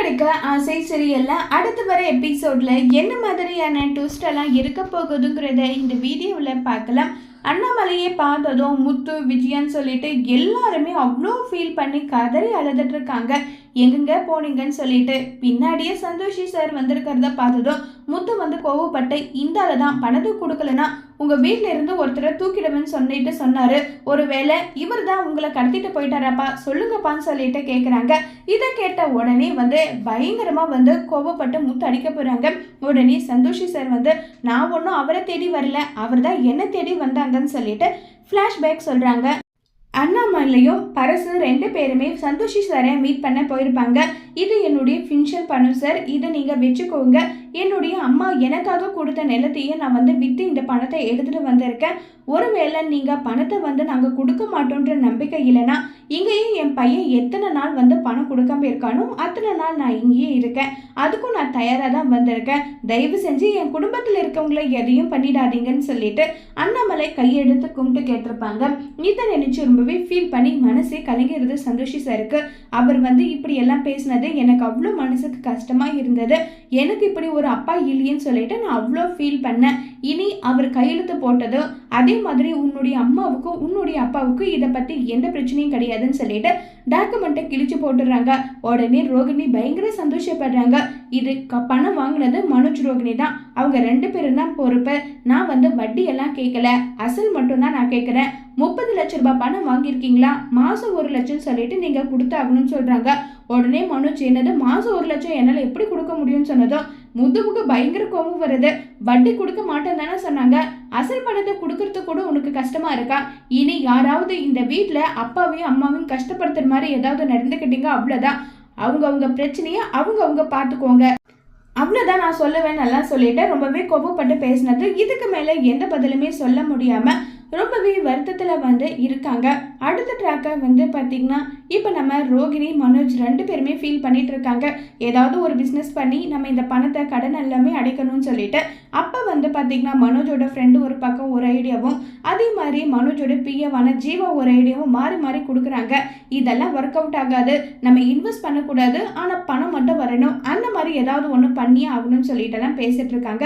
கடைக்க ஆசை சீரியல்ல அடுத்து வர எபிசோட்ல என்ன மாதிரியான ட்விஸ்ட் எல்லாம் இருக்க போகுதுங்கிறத இந்த வீடியோவில் பார்க்கலாம். அண்ணாமலையை பார்த்ததும் முத்து விஜயன்னு சொல்லிட்டு எல்லாருமே அவ்வளோ ஃபீல் பண்ணி கதறி அழுதுட்டு இருக்காங்க. எங்கெங்க போனீங்கன்னு சொல்லிட்டு பின்னாடியே சந்தோஷி சார் வந்திருக்கிறத பார்த்ததும் முத்து வந்து கோவப்பட்டு இந்த ஆளு தான் பணத்தை கொடுக்கலன்னா உங்க வீட்டில இருந்து ஒருத்தரை தூக்கிடுவேன்னு சொல்லிட்டு சொன்னாரு. ஒருவேளை இவர் தான் உங்களை கடத்திட்டு போயிட்டாராப்பா சொல்லுங்கப்பான்னு சொல்லிட்டு கேட்குறாங்க. இதை கேட்ட உடனே வந்து பயங்கரமா வந்து கோவப்பட்டு முத்து அடிக்க போறாங்க. உடனே சந்தோஷி சார் வந்து நான் ஒன்றும் அவரை தேடி வரல, அவர் தான் என்ன தேடி வந்தாங்கன்னு சொல்லிட்டு ஃப்ளாஷ்பேக் சொல்றாங்க. அண்ணாமலையும் பரசு ரெண்டு பேருமே சந்தோஷி சாரை மீட் பண்ண போயிருப்பாங்க. இது என்னுடைய ஃபின்ஷன் பணம் சார், இதை நீங்கள் வச்சுக்கோங்க. என்னுடைய அம்மா எனக்காக கொடுத்த நிலத்தையே நான் வந்து விற்று இந்த பணத்தை எடுத்துகிட்டு வந்திருக்கேன். ஒருவேளை நீங்கள் பணத்தை வந்து நாங்கள் கொடுக்க மாட்டோன்ற நம்பிக்கை இல்லைன்னா இங்கேயும் என் பையன் எத்தனை நாள் வந்து பணம் கொடுக்காம இருக்கானோ அத்தனை நாள் நான் இங்கேயே இருக்கேன். அதுக்கும் நான் தயாராக தான் வந்திருக்கேன். தயவு செஞ்சு என் குடும்பத்தில் இருக்கவங்கள எதையும் பண்ணிடாதீங்கன்னு சொல்லிட்டு அண்ணாமலை கையெடுத்து கும்பிட்டு கேட்டிருப்பாங்க. இதை நினைச்சு ரொம்பவே ஃபீல் பண்ணி மனசே கலங்கிறது சந்தோஷி சாருக்கு. அவர் வந்து இப்படி எல்லாம் பேசினது எனக்கு அவ்வளோ மனசுக்கு கஷ்டமா இருந்தது. எனக்கு இப்படி ஒரு அப்பா இல்லையேன்னு சொல்லிட்டு நான் அவ்வளோ ஃபீல் பண்ணேன். இனி அவர் கையெழுத்து போட்டதோ அதே மாதிரி உன்னுடைய அம்மாவுக்கும் உன்னுடைய அப்பாவுக்கும் இதை பற்றி எந்த பிரச்சனையும் கிடையாதுன்னு சொல்லிட்டு டாக்குமெண்ட்டை கிழிச்சு போட்டுடுறாங்க. உடனே ரோகிணி பயங்கர சந்தோஷப்படுறாங்க. இது பணம் வாங்கினது மனோஜ் ரோகிணி தான், அவங்க ரெண்டு பேரும் தான் பொறுப்பு. நான் வந்து வட்டி எல்லாம் கேட்கல, அசல் மட்டும்தான் நான் கேட்குறேன். 30 லட்சம் ரூபாய் பணம் வாங்கியிருக்கீங்களா, மாதம் 1 லட்சம் சொல்லிட்டு நீங்கள் கொடுத்தாகணும்னு சொல்கிறாங்க. உடனே மனோஜ் என்னது மாதம் 1 லட்சம் என்னால் எப்படி கொடுக்க முடியும்னு சொன்னதும் முதுமுக பயங்கர கோபம் வருது. வட்டி கொடுக்க மாட்டேன்னு தானே சொன்னாங்க, அசல் பணத்தை கொடுக்கறது கூட உனக்கு கஷ்டமா இருக்கா? இனி யாராவது இந்த வீட்டில் அப்பாவையும் அம்மாவையும் கஷ்டப்படுத்துற மாதிரி ஏதாவது நடந்துக்கிட்டீங்க அவ்வளோதான். அவங்க பிரச்சனையை அவங்க பார்த்துக்கோங்க, அவ்வளோதான் நான் சொல்லுவேன் நல்லா சொல்லிட்டு ரொம்பவே கோபப்பட்டு பேசினது. இதுக்கு மேலே எந்த பதிலுமே சொல்ல முடியாமல் ரொம்பவே வருத்தத்தில் வந்து இருக்காங்க. அடுத்த ட்ராக்கை வந்து பார்த்திங்கன்னா இப்போ நம்ம ரோகிணி மனோஜ் ரெண்டு பேருமே ஃபீல் பண்ணிட்டு இருக்காங்க. ஏதாவது ஒரு பிஸ்னஸ் பண்ணி நம்ம இந்த பணத்தை கடன் எல்லாமே அடைக்கணும்னு சொல்லிட்டு அப்போ வந்து பார்த்திங்கன்னா மனோஜோட ஃப்ரெண்டு ஒரு பக்கம் ஒரு ஐடியாவும் அதே மாதிரி மனோஜோட பிஏவான ஜீவா ஒரு ஐடியாவும் மாறி மாறி கொடுக்குறாங்க. இதெல்லாம் ஒர்க் அவுட் ஆகாது, நம்ம இன்வெஸ்ட் பண்ணக்கூடாது, ஆனால் பணம் மட்டும் வரணும், அந்த மாதிரி ஏதாவது ஒன்று பண்ணியே ஆகணும்னு சொல்லிட்டு எல்லாம் பேசிட்டு இருக்காங்க.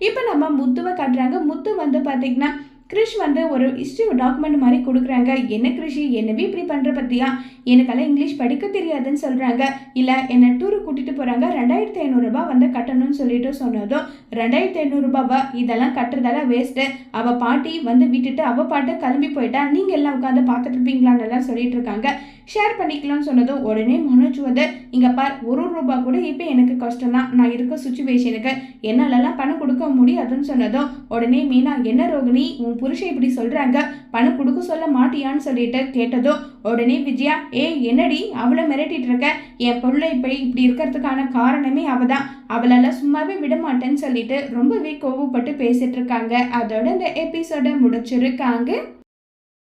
இப்போ நம்ம முத்துவை காட்டுறாங்க. முத்து வந்து பார்த்திங்கன்னா கிரிஷ் வந்து ஒரு ஹிஸ்ட்ரி டாக்குமெண்ட் மாதிரி கொடுக்குறாங்க. என்ன கிரிஷி என்னவே இப்படி பண்ணுற பற்றியா, எனக்கெல்லாம் இங்கிலீஷ் படிக்க தெரியாதுன்னு சொல்கிறாங்க. இல்லை என்னை டூருக்கு கூட்டிகிட்டு போகிறாங்க, 2500 ரூபாய் வந்து கட்டணும்னு சொல்லிட்டு சொன்னதும் 2500 ரூபாவா, இதெல்லாம் கட்டுறதெல்லாம் வேஸ்ட்டு, அவள் பாட்டி வந்து விட்டுட்டு அவள் பாட்டு கிளம்பி போயிட்டா, நீங்கள் எல்லாம் உட்காந்து பார்த்துட்டு இருப்பீங்களான்னு எல்லாம் சொல்லிட்டு இருக்காங்க. ஷேர் பண்ணிக்கலாம்னு சொன்னதும் உடனே மனோஜ் வந்து இங்கே பார் 1 ரூபாய் கூட இப்போ எனக்கு கஷ்டம் தான், நான் இருக்க சுச்சுவேஷனுக்கு என்னாலலாம் பணம் கொடுக்க முடியாதுன்னு சொன்னதும் உடனே மீனா என்ன ரோகிணி உன் புருஷன் இப்படி சொல்றாங்க, பணம் கொடுக்க சொல்ல மாட்டியான்னு சொல்லிட்டு கேட்டதோ உடனே விஜயா என்னடி அவளை மிரட்டிட்டு இருக்க, என் பொருளை இப்படி இருக்கிறதுக்கான காரணமே அவதான், அவளால சும்மாவே விட மாட்டேன்னு சொல்லிட்டு ரொம்பவே கோவப்பட்டு பேசிட்டு இருக்காங்க. அதோட இந்த எபிசோட முடிச்சிருக்காங்க.